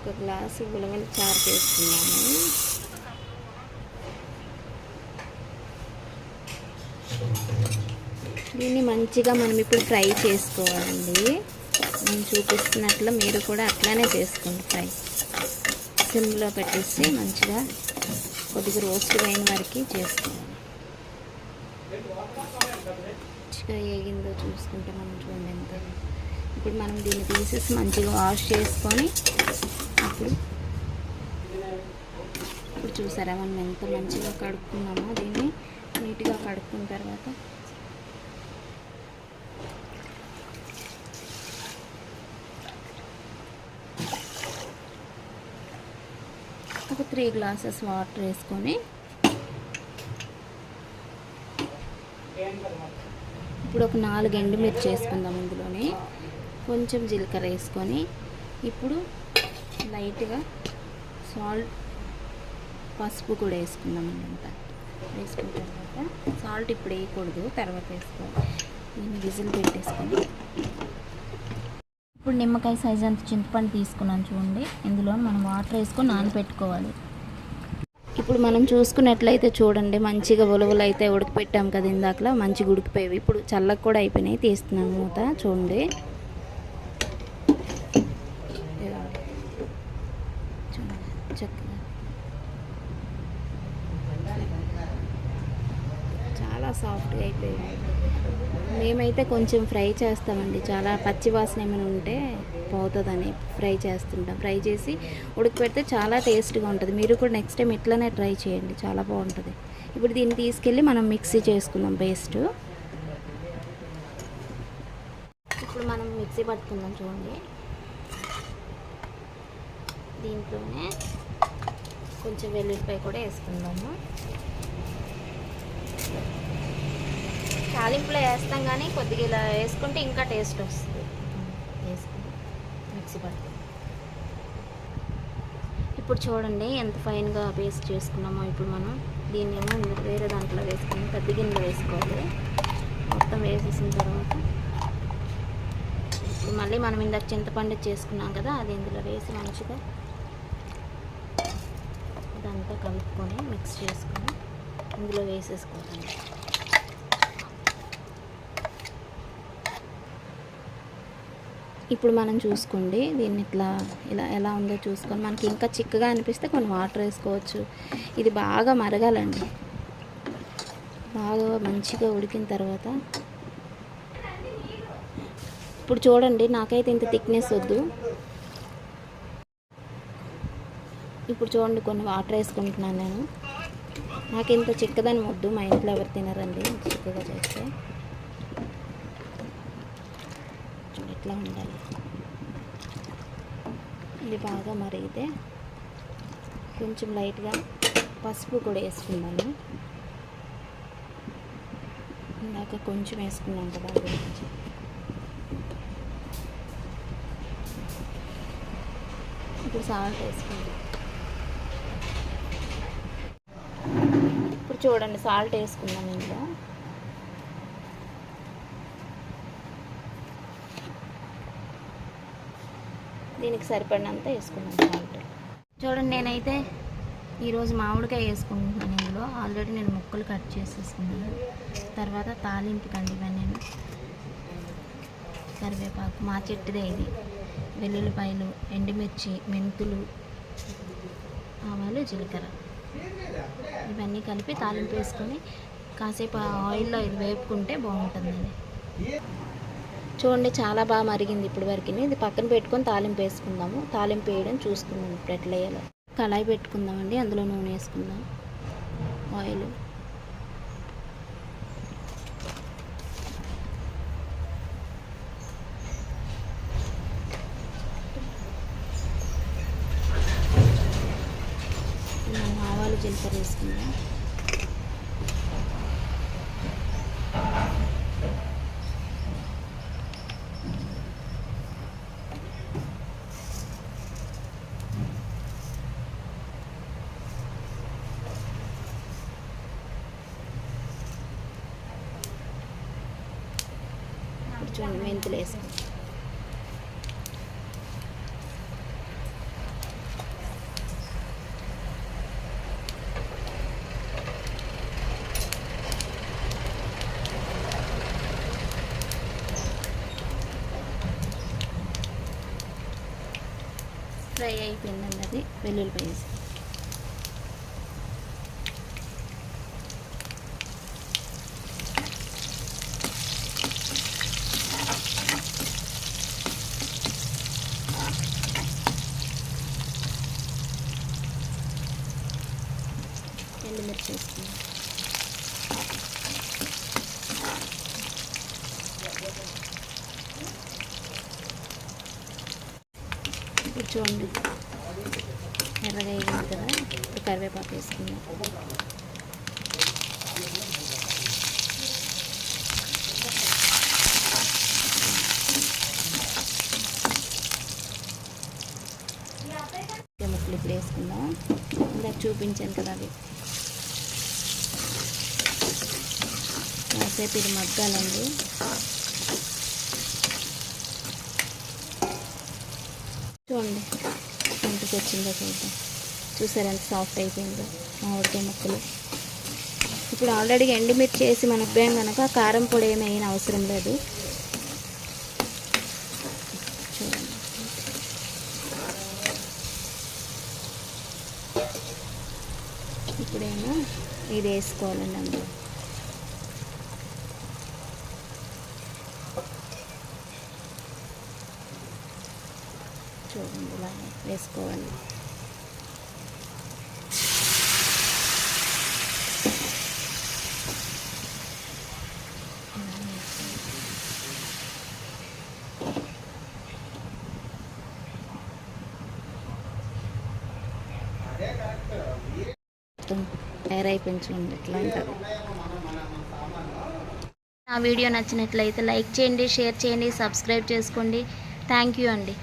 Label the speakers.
Speaker 1: ఒక గ్లాసు ఉలవల చారు చేసుకున్నాము. దీన్ని మంచిగా మనం ఇప్పుడు ఫ్రై చేసుకోవాలండి. నేను చూపిస్తున్నట్లు మీరు కూడా అట్లానే చేసుకోండి. ఫ్రై సిమ్లో పెట్టేసి మంచిగా కొద్దిగా రోస్ట్ అయిన వరకు చేసుకోవాలి. మంచిగా ఏగిందో చూసుకుంటే మనం చూడండి ఎంత. ఇప్పుడు మనం దీన్ని తీసేసి మంచిగా వాష్ చేసుకొని ఇప్పుడు చూసారా మనం ఎంత మంచిగా కడుక్కున్నామో. దీన్ని నీట్గా కడుక్కున్న తర్వాత ఒక 3 గ్లాసెస్ వాటర్ వేసుకొని ఇప్పుడు ఒక 4 ఎండుమిర్చి వేసుకుందాం. ఇందులోనే కొంచెం జీలకర్ర వేసుకొని ఇప్పుడు లైట్గా సాల్ట్, పసుపు కూడా వేసుకుందాం. అంతా వేసుకున్న తర్వాత సాల్ట్ ఇప్పుడు వేయకూడదు, తర్వాత వేసుకోవాలి. దీన్ని విజిల్ పెట్టేసుకొని ఇప్పుడు నిమ్మకాయ సైజ్ అంత చింతపండు తీసుకున్నాను చూడండి. ఇందులో మనం వాటర్ వేసుకొని నానబెట్టుకోవాలి. ఇప్పుడు మనం చూసుకున్నట్లయితే చూడండి మంచిగా ఉలవలు అయితే ఉడకపెట్టాం కదా ఇందాకలా, మంచిగా ఉడికిపోయేవి. ఇప్పుడు చల్లగా కూడా అయిపోయినాయి. తీస్తున్నాను మూత చూడండి. చక్కగా చాలా సాఫ్ట్గా అయిపోయాయి. మేమైతే కొంచెం ఫ్రై చేస్తామండి. చాలా పచ్చి వాసన ఏమైనా ఉంటే పోతుందని ఫ్రై చేస్తుంటాం. ఫ్రై చేసి ఉడకపెడితే చాలా టేస్ట్గా ఉంటుంది. మీరు కూడా నెక్స్ట్ టైం ఇట్లానే ట్రై చేయండి, చాలా బాగుంటుంది. ఇప్పుడు దీన్ని తీసుకెళ్ళి మనం మిక్సీ చేసుకుందాం పేస్ట్. ఇప్పుడు మనం మిక్సీ పట్టుకుందాం చూడండి. దీంట్లోనే కొంచెం వెల్లుల్లిపాయ కూడా వేసుకుందాము. తాలింపులో వేస్తాం కానీ కొద్దిగా ఇలా వేసుకుంటే ఇంకా టేస్ట్ వస్తుంది. వేసుకుని మిక్సీ పట్టుకుందాం. ఇప్పుడు చూడండి ఎంత ఫైన్గా పేస్ట్ చేసుకున్నామో. ఇప్పుడు మనం దీన్ని ఏమో వేరే దాంట్లో వేసుకుని పెద్ద గిన్నెలో వేసుకోవాలి. మొత్తం వేసేసిన తర్వాత ఇప్పుడు మళ్ళీ మనం ఇందాక చింతపండు చేసుకున్నాం కదా, అది ఇందులో వేసి మంచిగా ఇదంతా కలుపుకొని మిక్స్ చేసుకొని ఇందులో వేసేసుకోవాలి. ఇప్పుడు మనం చూసుకోండి దీన్ని ఇట్లా ఇలా ఎలా ఉందో చూసుకొని మనకి ఇంకా చిక్కగా అనిపిస్తే కొన్ని వాటర్ వేసుకోవచ్చు. ఇది బాగా మరగాలండి. బాగా మంచిగా ఉడికిన తర్వాత ఇప్పుడు చూడండి నాకైతే ఇంత థిక్నెస్ వద్దు. ఇప్పుడు చూడండి కొన్ని వాటర్ వేసుకుంటున్నాను నేను. నాకు ఇంత చిక్కదని వద్దు, మా ఇంట్లో ఎవరు తినరండి చిక్కగా చేస్తే. ఇట్లా ఉండాలి. ఇది బాగా మరిగితే కొంచెం లైట్గా పసుపు కూడా వేసుకున్నాను. ఇందాక కొంచెం వేసుకున్నాం కదా, ఇప్పుడు సాల్ట్ వేసుకుందాం. ఇప్పుడు చూడండి సాల్ట్ వేసుకున్నాం. ఇందులో దీనికి సరిపడినంత వేసుకున్నాను సాల్ట్. చూడండి నేనైతే ఈరోజు మామిడికాయ వేసుకుంటున్నాను. ఇందులో ఆల్రెడీ నేను ముక్కలు కట్ చేసేసుకున్నాను. తర్వాత తాలింపు కండి ఇవన్నీ కరివేపాకు మా చెట్టుదే ఇది, వెల్లుల్లిపాయలు, ఎండుమిర్చి, మెంతులు, ఆవాలు, జీలకర్ర ఇవన్నీ కలిపి తాలింపు వేసుకొని కాసేపు ఆయిల్లో ఇది వేపుకుంటే బాగుంటుందండి. చూడండి చాలా బాగా మరిగింది ఇప్పుడు వరకు. ఇది పక్కన పెట్టుకొని తాలింపు వేసుకుందాము. తాలింపు వేయడం చూసుకుందాం ఇప్పుడు ఎట్లా వేయాలో. కళాయి పెట్టుకుందామండి. అందులో నూనె వేసుకుందాం, ఆయిల్. మనం ఆవాలు, జీలకర్ర వేసుకుందాం. చూడండి మెంతులు వేసుకుంటాం. ఫ్రై అయిపోయిందండి. అది వెల్లుల్లిపాయ వేసి ఎండుమిర్చి వేసుకుందాం. ఇప్పుడు చూడండి ఎర్రగా వేయింది కదా, ఇప్పుడు కరివేపాకు వేసుకుందాం. ముక్కలు ఇప్పుడు వేసుకుందాం. ఇందాక చూపించాను కదా అవి. కాసేపు ఇది మగ్గాలండి. చూడండి ఎంతకు వచ్చిందో చూద్దాం. చూసారు ఎంత సాఫ్ట్ అయిపోయిందో మామిడికాయ ముక్కలు. ఇప్పుడు ఆల్రెడీ ఎండుమిర్చి వేసి మనం ఉప్పాం కనుక కారం పొడి ఏమి అయిన అవసరం లేదు. చూడండి ఇప్పుడేమో ఇది వేసుకోవాలండి అందులో. చూడండి ఇలా వేసుకోవాలి. తయారైపోయింది చూడండి ఎట్లా ఉంటుంది. నా వీడియో నచ్చినట్లయితే లైక్ చేయండి, షేర్ చేయండి, సబ్స్క్రైబ్ చేసుకోండి. థ్యాంక్ యూ అండి.